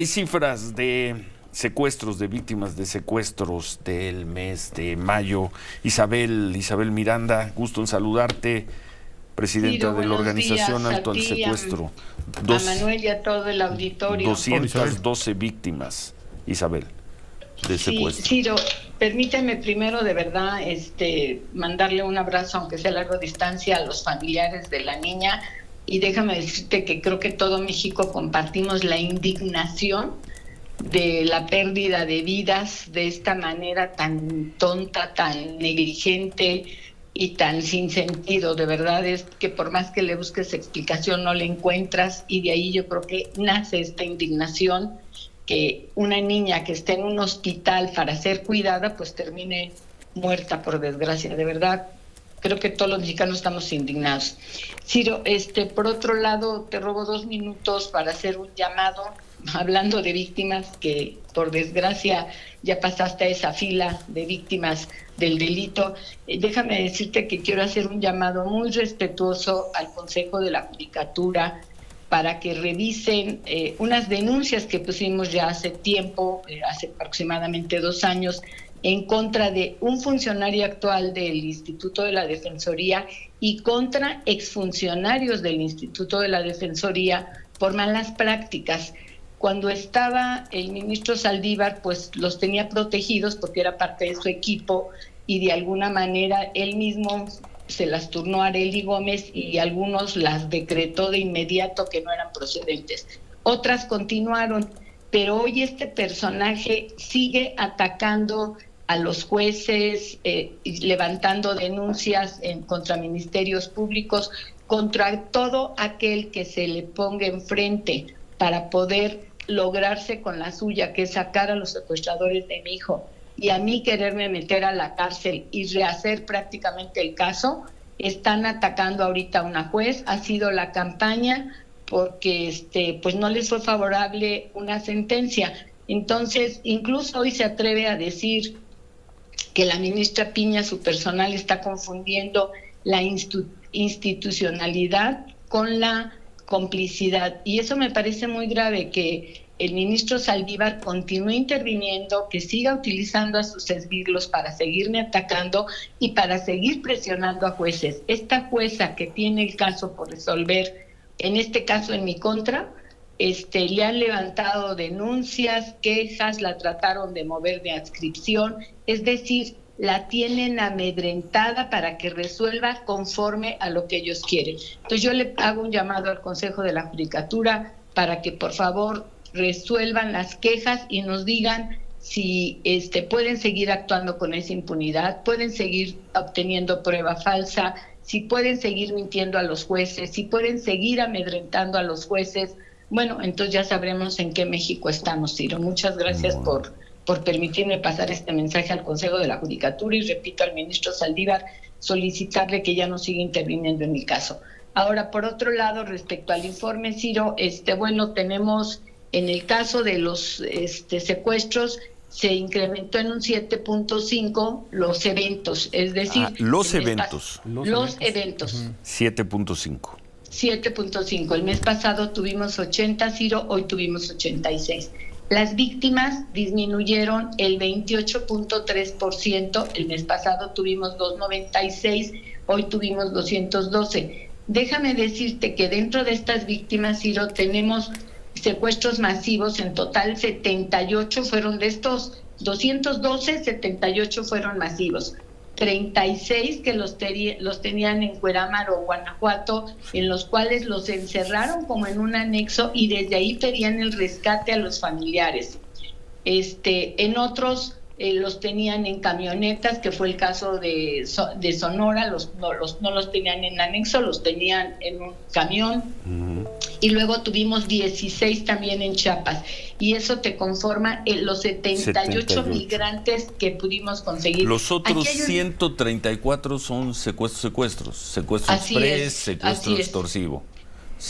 Hay cifras de secuestros, de víctimas de secuestros del mes de mayo. Isabel Miranda, gusto en saludarte, presidenta Ciro, de la buenos Organización días a Alto al ti, Secuestro. a Manuel y a todo el auditorio. 212 víctimas, Isabel, de Sí, secuestro. Ciro, permíteme primero de verdad mandarle un abrazo, aunque sea a larga distancia, a los familiares de la niña. Y déjame decirte que creo que todo México compartimos la indignación de la pérdida de vidas de esta manera tan tonta, tan negligente y tan sin sentido. De verdad es que por más que le busques explicación no le encuentras, y de ahí yo creo que nace esta indignación, que una niña que esté en un hospital para ser cuidada pues termine muerta, por desgracia. De verdad creo que todos los mexicanos estamos indignados. Ciro, por otro lado, te robo 2 minutos para hacer un llamado, hablando de víctimas, que por desgracia ya pasaste a esa fila de víctimas del delito. Déjame decirte que quiero hacer un llamado muy respetuoso al Consejo de la Judicatura para que revisen unas denuncias que pusimos ya hace tiempo, hace aproximadamente 2 años, en contra de un funcionario actual del Instituto de la Defensoría y contra exfuncionarios del Instituto de la Defensoría por malas prácticas. Cuando estaba el ministro Saldívar, pues los tenía protegidos porque era parte de su equipo, y de alguna manera él mismo se las turnó a Arely Gómez y algunos las decretó de inmediato que no eran procedentes. Otras continuaron, pero hoy este personaje sigue atacando a los jueces, levantando denuncias contra ministerios públicos, contra todo aquel que se le ponga enfrente para poder lograrse con la suya, que es sacar a los secuestradores de mi hijo, y a mí quererme meter a la cárcel y rehacer prácticamente el caso. Están atacando ahorita a una juez. Ha sido la campaña porque pues no les fue favorable una sentencia. Entonces, incluso hoy se atreve a decir que la ministra Piña, su personal, está confundiendo la institucionalidad con la complicidad. Y eso me parece muy grave, que el ministro Saldívar continúe interviniendo, que siga utilizando a sus esbirros para seguirme atacando y para seguir presionando a jueces. Esta jueza que tiene el caso por resolver, en este caso en mi contra, le han levantado denuncias, quejas, la trataron de mover de adscripción, es decir, la tienen amedrentada para que resuelva conforme a lo que ellos quieren. Entonces yo le hago un llamado al Consejo de la Judicatura para que por favor resuelvan las quejas y nos digan si pueden seguir actuando con esa impunidad, pueden seguir obteniendo prueba falsa, si pueden seguir mintiendo a los jueces, si pueden seguir amedrentando a los jueces. Bueno, entonces ya sabremos en qué México estamos, Ciro. Muchas gracias por permitirme pasar este mensaje al Consejo de la Judicatura, y repito al ministro Saldívar solicitarle que ya no siga interviniendo en mi caso. Ahora, por otro lado, respecto al informe, Ciro, tenemos en el caso de los secuestros, se incrementó en un 7.5 los eventos, es decir, los eventos. Los eventos. 7.5. 7.5. El mes pasado tuvimos 80, Ciro, hoy tuvimos 86. Las víctimas disminuyeron el 28.3%, el mes pasado tuvimos 296, hoy tuvimos 212. Déjame decirte que dentro de estas víctimas, Ciro, tenemos secuestros masivos. En total 78 fueron de estos 212, 78 fueron masivos. 36 que los tenían en Cuerámaro, Guanajuato, en los cuales los encerraron como en un anexo y desde ahí pedían el rescate a los familiares. En otros los tenían en camionetas, que fue el caso de Sonora, no los tenían en anexo, los tenían en un camión. Y luego tuvimos 16 también en Chiapas, y eso te conforma los 78 migrantes que pudimos conseguir. Los otros 134 son secuestro express, secuestro extorsivo.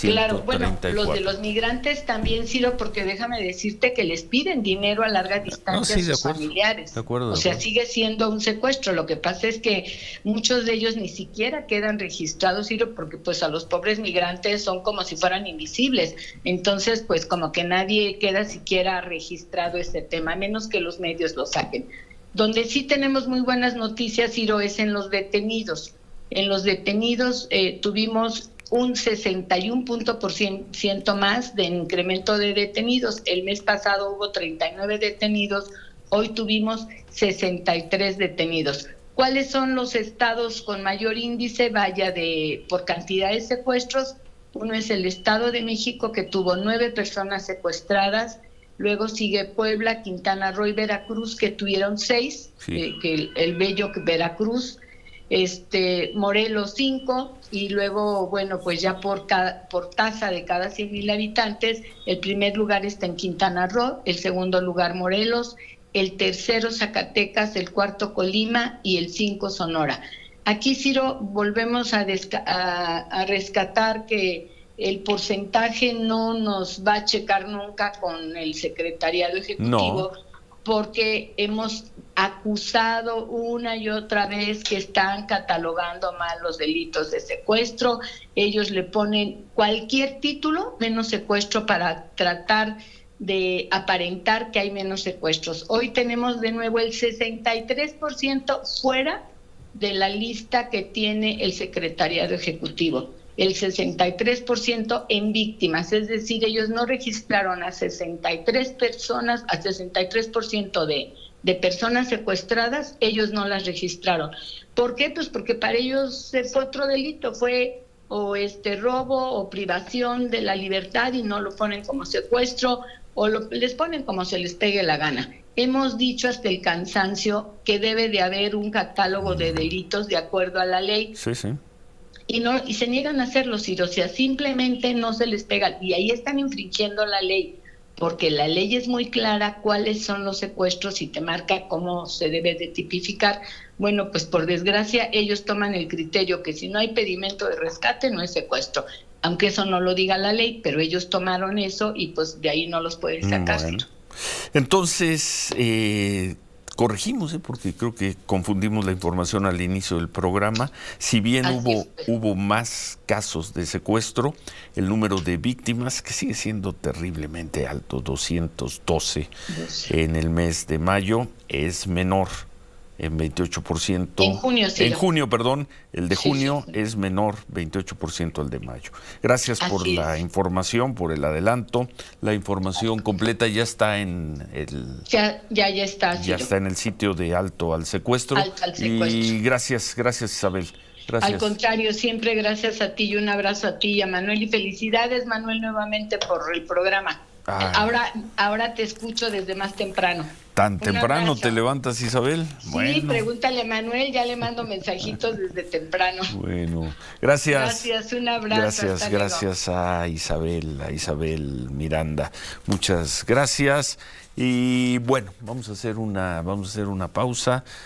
Claro, bueno, 134. los de los migrantes también, Ciro, porque déjame decirte que les piden dinero a larga distancia sí, a de sus acuerdo, familiares. de acuerdo, O de sea, acuerdo. sigue siendo un secuestro. Lo que pasa es que muchos de ellos ni siquiera quedan registrados, Ciro, porque pues a los pobres migrantes son como si fueran invisibles. Entonces, pues como que nadie queda siquiera registrado este tema, a menos que los medios lo saquen. Donde sí tenemos muy buenas noticias, Ciro, es en los detenidos. En los detenidos tuvimos un 61% más de incremento de detenidos. El mes pasado hubo 39 detenidos, hoy tuvimos 63 detenidos. ¿Cuáles son los estados con mayor índice? Vaya, por cantidad de secuestros. Uno es el Estado de México, que tuvo 9 personas secuestradas. Luego sigue Puebla, Quintana Roo y Veracruz, que tuvieron 6, Sí. que el bello Veracruz. Morelos 5, y luego, bueno, pues ya por tasa de cada 100,000 habitantes, el primer lugar está en Quintana Roo, el segundo lugar Morelos, el tercero Zacatecas, el cuarto Colima y el 5 Sonora. Aquí, Ciro, volvemos a rescatar que el porcentaje no nos va a checar nunca con el Secretariado Ejecutivo, No. porque hemos acusado una y otra vez que están catalogando mal los delitos de secuestro. Ellos le ponen cualquier título menos secuestro para tratar de aparentar que hay menos secuestros. Hoy tenemos de nuevo el 63% fuera de la lista que tiene el Secretariado Ejecutivo. El 63% en víctimas, es decir, ellos no registraron a 63 personas, a 63% de personas secuestradas, ellos no las registraron. ¿Por qué? Pues porque para ellos fue otro delito, fue o robo o privación de la libertad, y no lo ponen como secuestro, o les ponen como se les pegue la gana. Hemos dicho hasta el cansancio que debe de haber un catálogo de delitos de acuerdo a la ley. Sí, sí. Y se niegan a hacerlo, Ciro, o sea, simplemente no se les pega, y ahí están infringiendo la ley, porque la ley es muy clara cuáles son los secuestros y te marca cómo se debe de tipificar. Bueno, pues por desgracia ellos toman el criterio que si no hay pedimento de rescate no es secuestro, aunque eso no lo diga la ley, pero ellos tomaron eso y pues de ahí no los pueden sacar. Bueno. Entonces, corregimos, porque creo que confundimos la información al inicio del programa. Si bien hubo más casos de secuestro, el número de víctimas, que sigue siendo terriblemente alto, 212 en el mes de mayo, es menor en 28%. En junio, sí. En junio, perdón, el de junio es menor, 28% al de mayo. Gracias por la información, por el adelanto. La información completa ya está en el... Ya está. Ya está en el sitio de Alto al Secuestro. Alto al Secuestro. Y gracias Isabel. Gracias. Al contrario, siempre gracias a ti, y un abrazo a ti y a Manuel, y felicidades, Manuel, nuevamente por el programa. Ahora te escucho desde más temprano. ¿Tan temprano te levantas, Isabel? Sí, bueno. Pregúntale a Manuel, ya le mando mensajitos desde temprano. Bueno, gracias. Gracias, un abrazo. Gracias a Isabel Miranda. Muchas gracias. Y bueno, vamos a hacer una pausa.